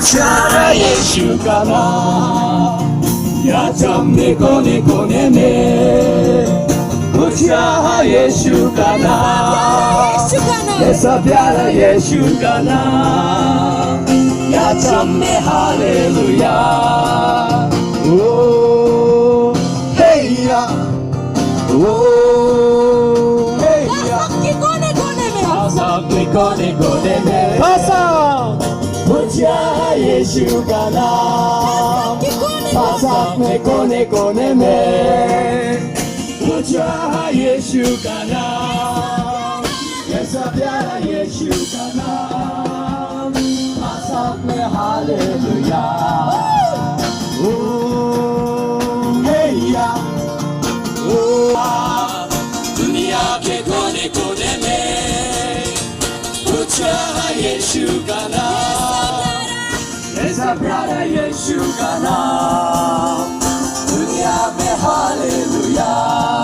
Puchara Yeshu kana Ya jamne kone kone me Puchara Yeshu kana Esa pyara Yeshu kana Ya jamne hallelujah Oh hey ya Oh hey ya Asakni kone kone me Asa Puchara Yeshu kana Asakni kone kone me Puchara Yeshu kana Esa pyara Yeshu kana Asakni hallelujah Oh hey ya Oh Dunia ke kone kone me Puchara Yeshu kana Esa pyara Yeshu kana Dunia me hallelujah